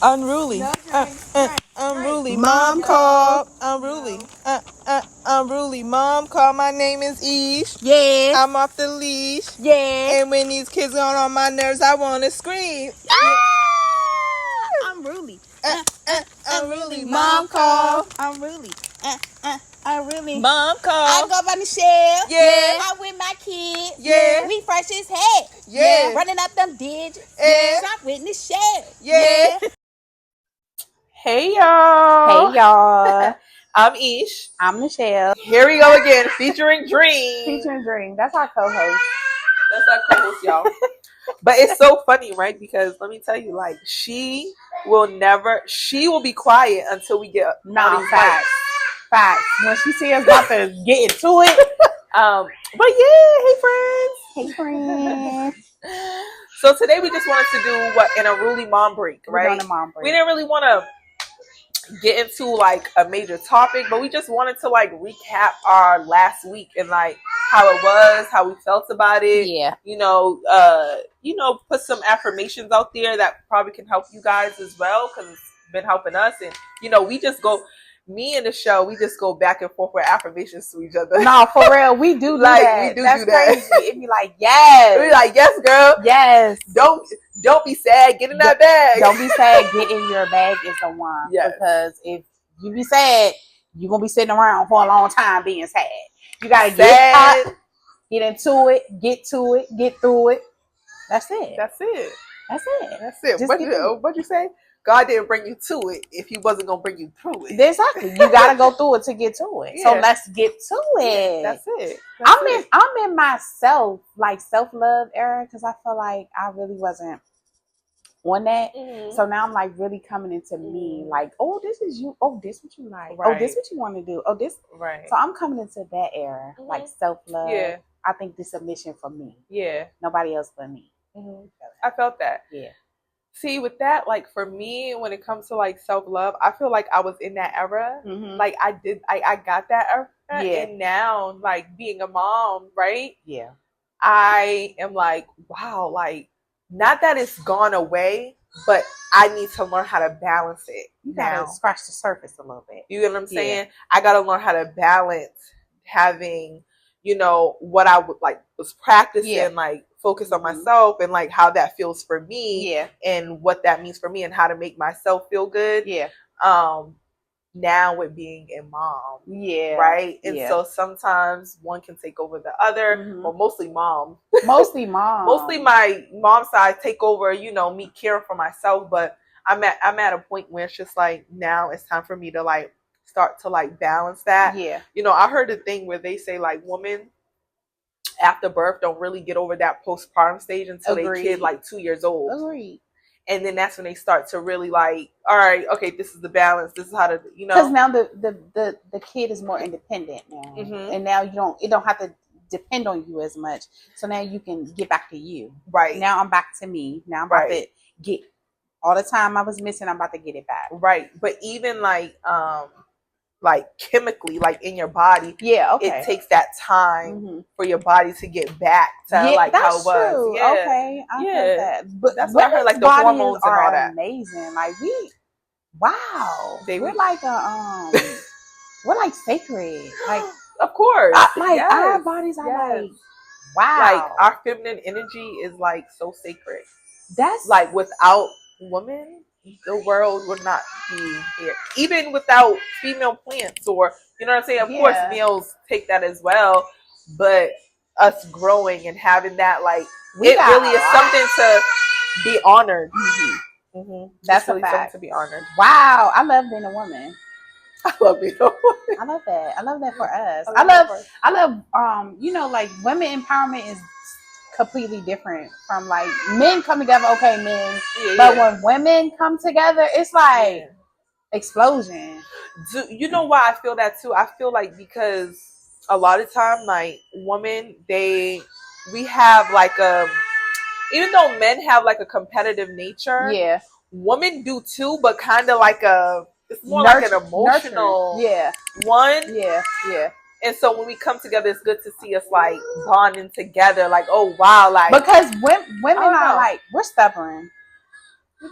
Unruly. Unruly. Mom called. Unruly. Unruly. Mom called. My name is Ish. Yes. I'm off the leash. Yes. And when these kids get on my nerves, I want to scream. Unruly. Unruly. Mom called. Unruly. Unruly. Mom I called. go by Michelle. Yeah. I'm with my kids. Yeah. We fresh as heck. Yeah. Running up them digits. Yeah. Shop with Michelle. Yeah. Hey y'all. Hey y'all. I'm Ish. I'm Michelle. Here we go again, featuring Dream. Featuring Dream. That's our co-host. That's our co-host, y'all. But it's so funny, right? Because let me tell you, like, she will be quiet until we get facts. Facts. When she see us about to get into it. But yeah, hey friends. So today we just wanted to do an unruly mom break, right? We're doing a mom break. We didn't really want to get into like a major topic, but we just wanted to like recap our last week and like how it was, how we felt about it. Yeah. Put some affirmations out there that probably can help you guys as well, because it's been helping us. And me and the show, we just go back and forth with affirmations to each other. No, for real, we do that. We do That's do that. Crazy. It'd be like, yes. We'd be like, yes, girl. Yes. Don't be sad. Get in that bag. Don't be sad. Get in your bag is the one. Yes. Because if you be sad, you're going to be sitting around for a long time being sad. You got to get up, get into it, get to it, get through it. That's it. What'd you say? God didn't bring you to it if he wasn't going to bring you through it. Exactly. You got to go through it to get to it. Yeah. So let's get to it. That's it. I'm in my self-love era, because I feel like I really wasn't on that. Mm-hmm. So now I'm like really coming into me, like, oh, this is you. Oh, this what you like. Right. Oh, this what you want to do. Oh, this. Right. So I'm coming into that era, like self-love. Yeah. I think this is a mission for me. Yeah. Nobody else but me. Mm-hmm. I felt that. Yeah. See, with that, like for me, when it comes to like self-love, I feel like I was in that era. Mm-hmm. Like I got that era. Yeah. And now, like being a mom, right? Yeah. I am like, wow, like not that it's gone away, but I need to learn how to balance it. You gotta scratch the surface a little bit. You get what I'm saying? Yeah. I gotta learn how to balance having, what I would like was practicing, like focus on myself and like how that feels for me, and what that means for me and how to make myself feel good. Yeah. Now with being a mom. Yeah. Right? And so sometimes one can take over the other, or mostly mom. Mostly mom. Mostly my mom's side take over, me caring for myself, but I'm at a point where it's just like now it's time for me to like start to like balance that. Yeah. I heard a thing where they say like women after birth don't really get over that postpartum stage until they kid like 2 years old. Agreed. And then that's when they start to really like, all right, okay, this is the balance. This is how to, Because now the kid is more independent now, and now it don't have to depend on you as much. So now you can get back to you. Right. Now I'm back to me. Now I'm about to get all the time I was missing. I'm about to get it back. Right. But even like chemically, like in your body, it takes that time for your body to get back to like how it was. True. Yeah. Okay, I heard that. But that's what I heard, like the hormones and all that. Amazing. Like we're like we're like sacred. Like of course, our bodies are like wow. Like our feminine energy is like so sacred. That's like without women, the world would not be here. Even without female plants, or you know what I'm saying? Of course, males take that as well. But us growing and having that, like, it really is something to be honored. Mm-hmm. Mm-hmm. That's really something to be honored. Wow, I love being a woman. I love being a woman. I love that. I love that for us. I love like women empowerment is completely different from like men come together. Okay, men, but when women come together, it's like explosion. You know why I feel that too? I feel like because a lot of time, like women, we have like even though men have like a competitive nature, women do too, but kind of like it's more like an emotional one. Yeah. And so when we come together, it's good to see us like bonding together. Like, oh wow, like because women are like, we're stubborn.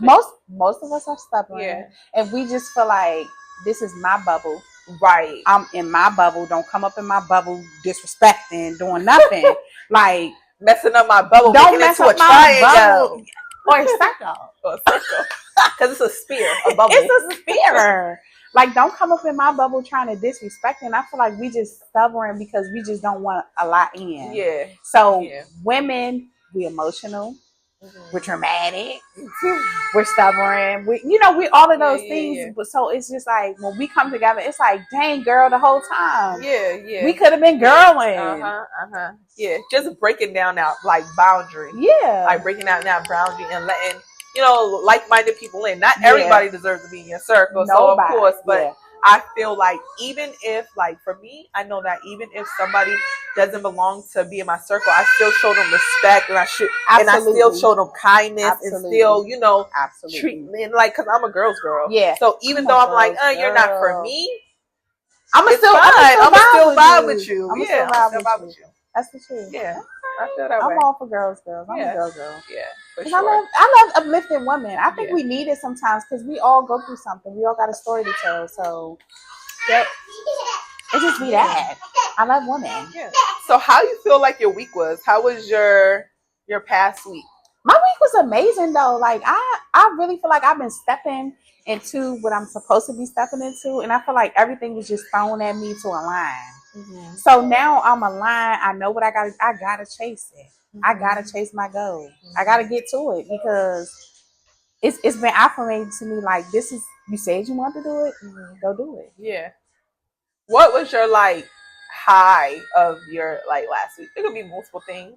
Most of us are stubborn. Yeah. And we just feel like this is my bubble. Right. I'm in my bubble. Don't come up in my bubble disrespecting, doing nothing. Like messing up my bubble, don't mess up my bubble. Or a circle. Because it's a sphere, a bubble. It's a sphere. Like, don't come up in my bubble trying to disrespect. And I feel like we just stubborn because we just don't want a lot in. Yeah. So women, we emotional. Mm-hmm. We're dramatic. We're stubborn. We all of those things. Yeah. But so it's just like when we come together, it's like, dang, girl, the whole time. Yeah. We could have been girling. Yeah, just breaking down that like boundary. Yeah. Like breaking down that boundary and letting like-minded people in. Not everybody deserves to be in your circle. Nobody. So of course, but I feel like even if, like, for me, I know that even if somebody doesn't belong to be in my circle, I still show them respect, and I still show them kindness, and still, treat me like, because I'm a girl's girl. Yeah. So even though I'm like, you're not for me, I'm still vibe with you. I'm still vibe with you. That's the truth. Yeah. I feel that way. I'm all for girls. I'm a girl. Yeah, for sure. I love uplifting women. I think we need it sometimes because we all go through something. We all got a story to tell. So it just be that. I love women. Yeah. So how you feel like your week was? How was your past week? My week was amazing though. Like I really feel like I've been stepping into what I'm supposed to be stepping into, and I feel like everything was just thrown at me to align. Mm-hmm. So now I'm aligned. I know what I gotta chase it. Mm-hmm. I gotta chase my goal. Mm-hmm. I gotta get to it because it's been affirmated to me like, this is, you said you want to do it, go do it. Yeah. What was your like high of your like last week? It could be multiple things.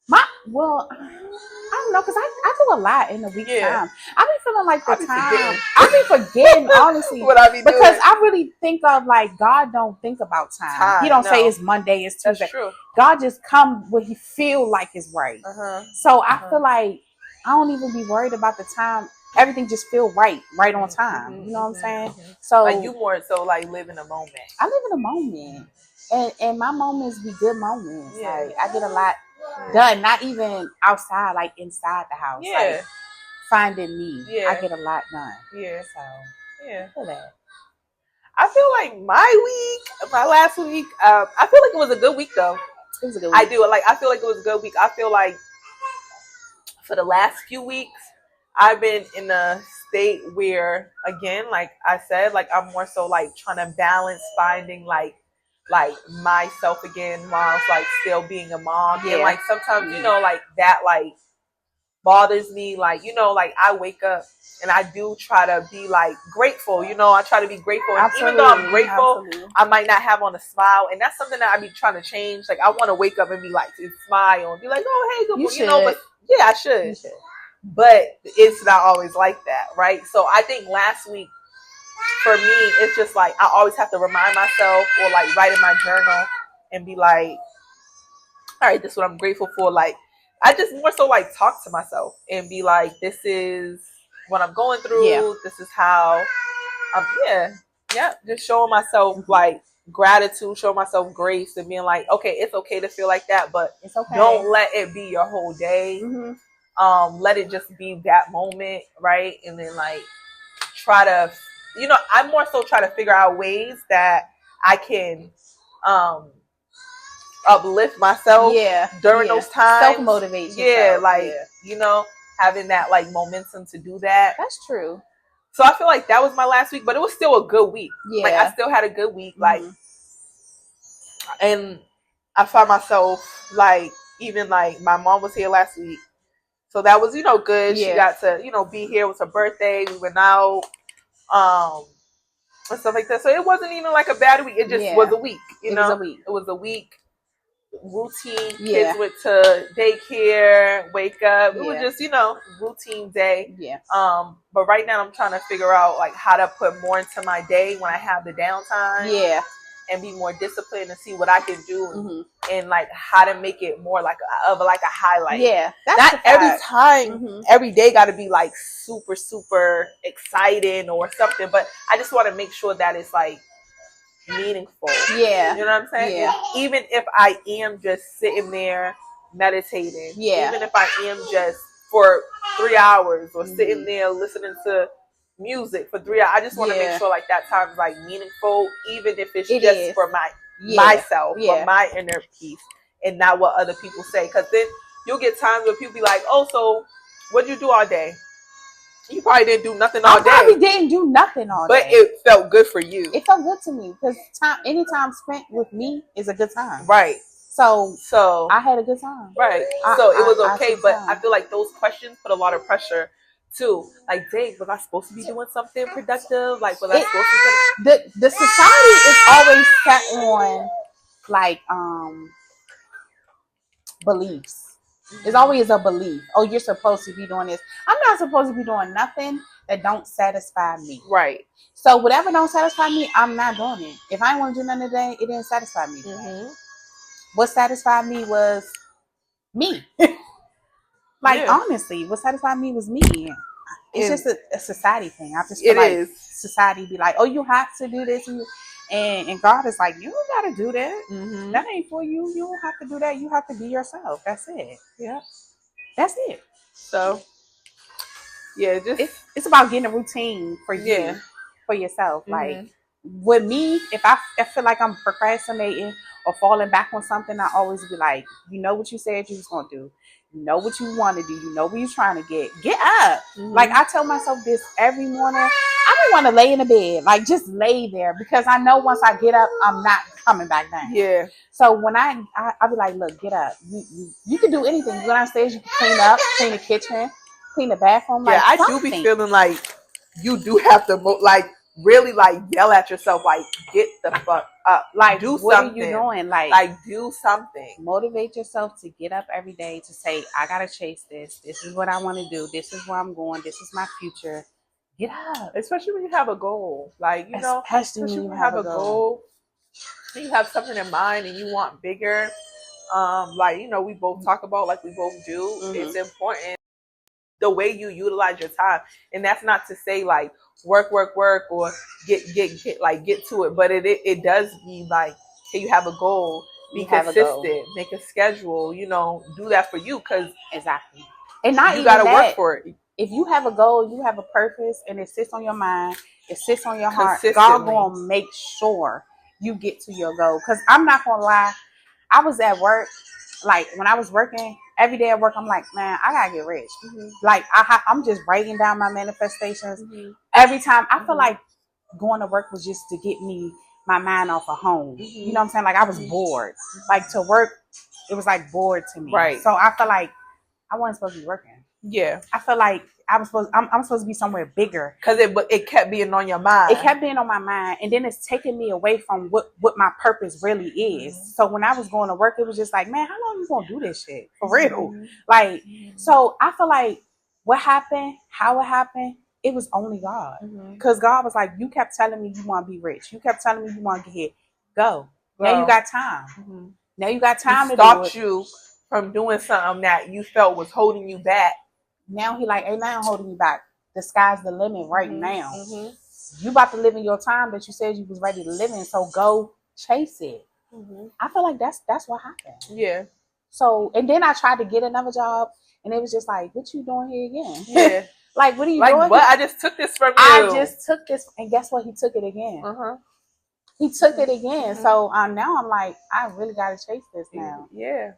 I don't know, because I do a lot in a week's time. I be feeling like I be forgetting honestly, what I be doing. Because I really think of like, God don't think about time. He don't say it's Monday, it's Tuesday. That's true. God just come when he feel like it's right. So I feel like I don't even be worried about the time. Everything just feel right on time. You know what I'm saying? So like you more so like live in a moment. I live in a moment, and my moments be good moments. Yeah. Like I get a lot done, not even outside, like inside the house. Yeah. Like finding me. Yeah. I get a lot done. Yeah. So yeah. I feel that. I feel like my last week, I feel like it was a good week though. It was a good week. I feel like it was a good week. I feel like for the last few weeks I've been in a state where, again, like I said, like I'm more so like trying to balance finding like myself again while it's like still being a mom. Yeah. And like sometimes, like that like bothers me. Like, like I wake up and I do try to be like grateful, I try to be grateful. And even though I'm grateful, I might not have on a smile. And that's something that I be trying to change. Like I want to wake up and be like, to smile and be like, oh, hey, good morning. But yeah, I should. You should. But it's not always like that, right? So I think last week, for me, it's just like I always have to remind myself or like write in my journal and be like, all right, this is what I'm grateful for. Like I just more so like talk to myself and be like, this is what I'm going through. Yeah. This is how I'm, just showing myself like gratitude, showing myself grace and being like, okay, it's okay to feel like that, but it's okay. Don't let it be your whole day. Mm-hmm. Let it just be that moment, right? And then like try to, I more so try to figure out ways that I can uplift myself during those times. Self-motivate yourself. Having that like momentum to do that. That's true. So I feel like that was my last week, but it was still a good week. Yeah. Like I still had a good week. Like, and I found myself like, even like my mom was here last week. So that was, good. Yeah. She got to, be here. It was her birthday. We went out, and stuff like that. So it wasn't even like a bad week. It just was a week, It was a week. Routine. Yeah. Kids went to daycare, wake up. It was just, routine day. Yeah. But right now I'm trying to figure out like how to put more into my day when I have the downtime. Yeah. And be more disciplined and see what I can do and like how to make it more like a highlight. Yeah. Not every time, every day got to be like super, super exciting or something. But I just want to make sure that it's like meaningful. Yeah. You know what I'm saying? Yeah. Even if I am just sitting there meditating. Yeah. Even if I am just for 3 hours or sitting there listening to music for 3 hours. I just want to make sure like that time is like meaningful, even if it's just for myself, for my inner peace, and not what other people say. Because then you'll get times where people be like, "Oh, so what'd you do all day?" You probably didn't do nothing all day. I probably didn't do nothing all day. But it felt good for you. It felt good to me because any time spent with me is a good time. Right. So I had a good time. Right. So it was okay, but I feel like those questions put a lot of pressure too. Like, dang, was I supposed to be doing something productive? Like, was I supposed to? The society is always set on like beliefs. It's always a belief. Oh, you're supposed to be doing this. I'm not supposed to be doing nothing that don't satisfy me. Right. So whatever don't satisfy me, I'm not doing it. If I didn't want to do nothing today, it didn't satisfy me. What satisfied me was me. Honestly, what satisfied me was me. It's just a society thing. I just feel like society be like, oh, you have to do this. And God is like, you don't got to do that. That ain't for you. You don't have to do that. You have to be yourself. That's it. Yeah. That's it. So, yeah, it's about getting a routine for you, for yourself. Like, with me, if I feel like I'm procrastinating or falling back on something, I always be like, you know what you said you was going to do. You know what you want to do. You know what you're trying to get. Get up. Like, I tell myself this every morning. I don't want to lay in the bed. Like, just lay there because I know once I get up, I'm not coming back down. Yeah. So when I be like, look, get up. You can do anything. You go downstairs, you can clean up, clean the kitchen, clean the bathroom. Yeah, I do be feeling like you do have to really like yell at yourself, like get the fuck up, like do what something. What are you doing? Like do something. Motivate yourself to get up every day to say, I gotta chase this. This is what I want to do. This is where I'm going. This is my future. Get up, especially when you have a goal. Like especially when you have a goal. You have something in mind and you want bigger. Like we both talk about, like we both do. It's important the way you utilize your time, and that's not to say like work or get to it, but it does mean like, hey, you have a goal, be consistent, make a schedule, do that for you, because exactly, and not you got to work for it. If you have a goal, you have a purpose, and it sits on your mind, it sits on your heart, God gonna make sure you get to your goal. Because I'm not gonna lie, I was at work, like when I was working every day at work, I'm like, man, I gotta get rich. Like I'm just writing down my manifestations every time. I feel like going to work was just to get me my mind off of home. You know what I'm saying? Like I was bored. Like to work, it was like bored to me. Right. So I feel like I wasn't supposed to be working. Yeah. I feel like I'm supposed to be somewhere bigger. Because it kept being on your mind. It kept being on my mind. And then it's taking me away from what my purpose really is. So when I was going to work, it was just like, man, how long you going to do this shit? For real. Like, so I feel like what happened, how it happened, it was only God. Because God was like, you kept telling me you want to be rich. You kept telling me you want to get hit. Go. Now you got time. Now you got time to do it. Stopped you from doing something that you felt was holding you back. Now he like, ain't nothing holding you back. The sky's the limit right now. You about to live in your time that you said you was ready to live in, so go chase it. I feel like that's what happened. Yeah. So, and then I tried to get another job, and it was just like, what you doing here again? Yeah. Like, what are you doing? What? I just took this from you. I just took this, and guess what? He took it again. He took it again. So now I'm like, I really got to chase this now. Yeah.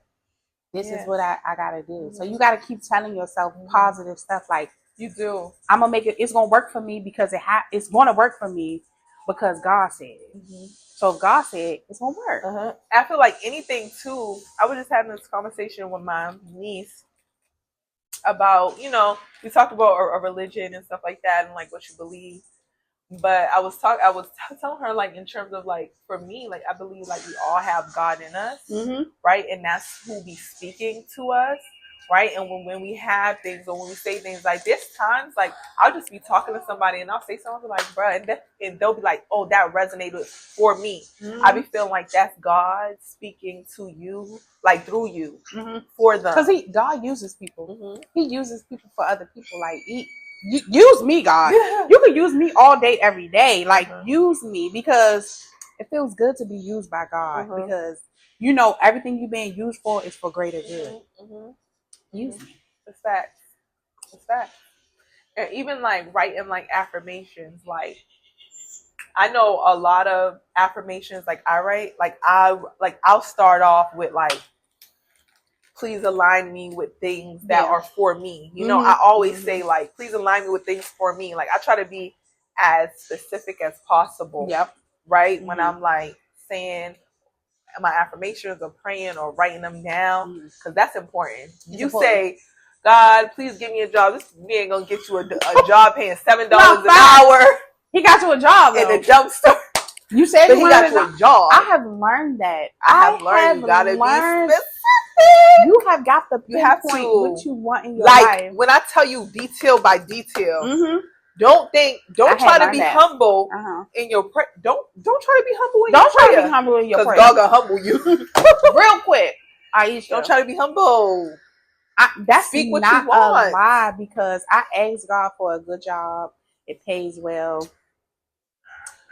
This is what I gotta do. So you gotta keep telling yourself positive stuff. Like you do. I'm gonna make it. It's gonna work for me because it's gonna work for me because God said it. So if God said it, it's gonna work. I feel like anything too. I was just having this conversation with my niece about we talked about a religion and stuff like that and like what you believe. But I was telling her, like, in terms of, like, for me, like, I believe, like, we all have God in us, right? And that's who be speaking to us, right? And when we have things or when we say things, like, there's times, like, I'll just be talking to somebody and I'll say something like, bruh, and they'll be like, oh, that resonated for me. I be feeling like that's God speaking to you, like, through you, for them. Because God uses people. He uses people for other people, like, use me, God. You can use me all day, every day. Like, use me because it feels good to be used by God because everything you're being used for is for greater good. Use me. It's facts. It's fact. And even like writing like affirmations, like I know a lot of affirmations like I write, I'll start off with like, please align me with things that are for me. You know, I always say like, please align me with things for me. Like I try to be as specific as possible. Yep. Right? When I'm like saying my affirmations or praying or writing them down, because that's important. You say, God, please give me a job. This man ain't gonna get you a job paying $7 an hour. He got you a job in a dumpster. You said he got you a job. I have learned that. I have learned you gotta be specific. You have got the pinpoint what you want in your life. When I tell you detail by detail, don't try to be humble in your prayer. Don't try to be humble in your prayer. Don't try to be humble in your prayer. Because God gonna humble you real quick. Aisha, don't try to be humble. That's Speak what not you want. A lie, because I asked God for a good job. It pays well.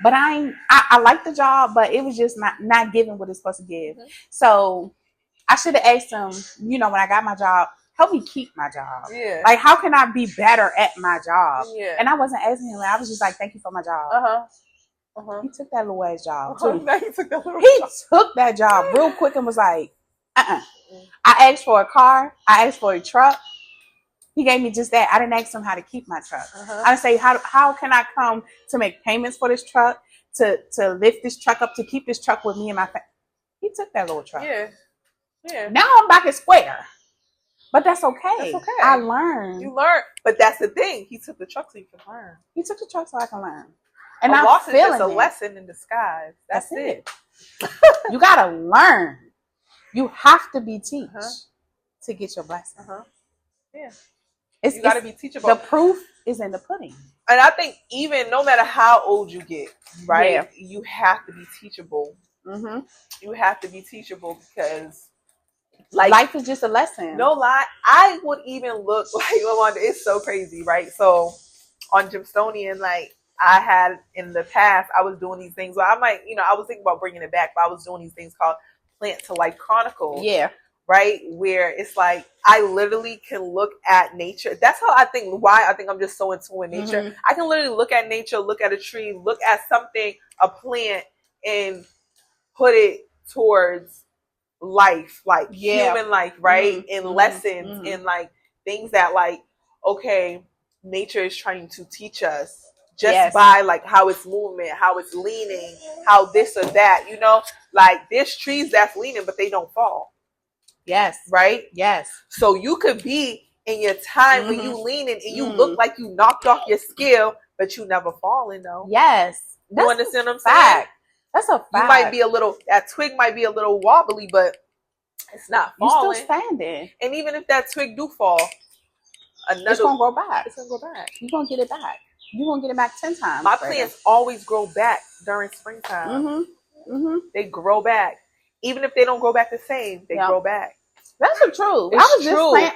But I like the job, but it was just not giving what it's supposed to give. So I should have asked him, you know, when I got my job, help me keep my job. Yeah. Like, how can I be better at my job? Yeah. And I wasn't asking him. I was just like, thank you for my job. He took that little ass job too. He took that job real quick and was like, I asked for a car. I asked for a truck. He gave me just that. I didn't ask him how to keep my truck. I didn't say, how can I come to make payments for this truck, to lift this truck up, to keep this truck with me and my family. He took that little truck. Yeah. Yeah. Now I'm back at square. But that's okay. That's okay. I learned. You learned. But that's the thing. He took the truck so you can learn. He took the truck so I can learn. And a loss is just a lesson in disguise. That's it. You gotta learn. You have to be teach to get your blessing. Yeah. You got to be teachable. The proof is in the pudding. And I think even no matter how old you get, right, you have to be teachable. You have to be teachable because like life is just a lesson. No lie. I would even look like, it's so crazy, right? So on Gemstonian, like I had in the past, I was doing these things. Well, I might, I was thinking about bringing it back, but I was doing these things called Plant to Life Chronicles. Yeah. Right? Where it's like, I literally can look at nature. That's how why I think I'm just so in tune with nature. I can literally look at nature, look at a tree, look at something, a plant, and put it towards life, like human life, right? And lessons and like things that like, okay, nature is trying to teach us just by like how it's movement, how it's leaning, how this or that, like there's trees that's leaning, but they don't fall. Yes. Right? Yes. So you could be in your time when you leaning and you look like you knocked off your scale, but you never falling though. Yes. You understand what I'm saying? That's a fact. You might be that twig might be a little wobbly, but it's not falling. You're still standing. And even if that twig do fall, it's gonna go back. It's gonna go back. You're gonna get it back. You're gonna get it back 10 times. My plants always grow back during springtime. They grow back. Even if they don't grow back the same, they grow back. That's the truth. Just saying,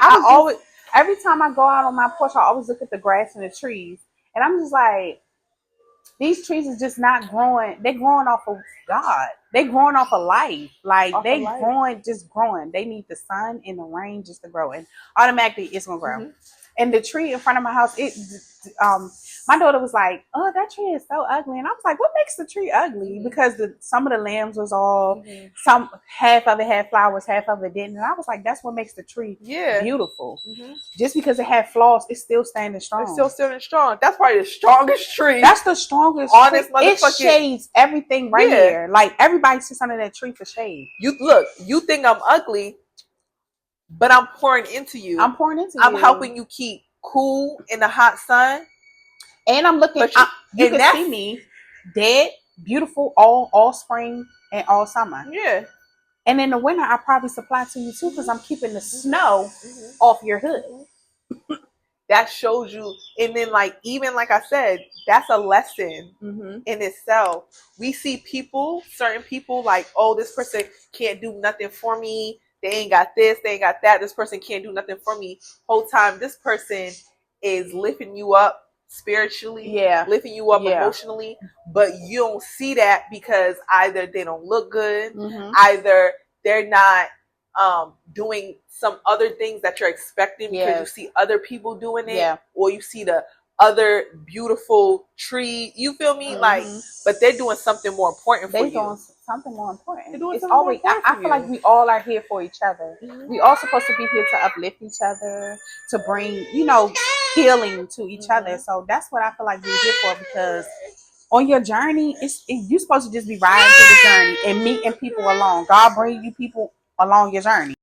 every time I go out on my porch, I always look at the grass and the trees. And I'm just like, these trees is just not growing. They're growing off of God. They're growing off of life. Like, growing. They need the sun and the rain just to grow. And automatically, it's going to grow. And the tree in front of my house, my daughter was like, oh, that tree is so ugly. And I was like, what makes the tree ugly? Because some of the limbs was all, half of it had flowers, half of it didn't. And I was like, that's what makes the tree beautiful. Just because it had flaws, it's still standing strong. It's still standing strong. That's probably the strongest tree. That's the strongest tree. It shades everything here. Like, everybody sits under that tree for shade. You think I'm ugly, but I'm pouring into you. I'm helping you keep cool in the hot sun. And I'm looking, you can see me dead, beautiful, all spring and all summer. Yeah. And in the winter, I probably supply to you too, because I'm keeping the snow off your hood. That shows you. And then even like I said, that's a lesson in itself. We see certain people like, oh, this person can't do nothing for me. They ain't got this, they ain't got that. This person can't do nothing for me. Whole time, this person is lifting you up spiritually, lifting you up emotionally, but you don't see that because either they don't look good, either they're not doing some other things that you're expecting because you see other people doing it, or you see the other beautiful tree. You feel me? Like, but they're doing something more important for you. They're doing something more important. It's always. I feel like we all are here for each other. We all supposed to be here to uplift each other, to bring healing to each other. So that's what I feel like we're here for, because on your journey, you're supposed to just be riding through the journey and meeting people along. God bring you people along your journey.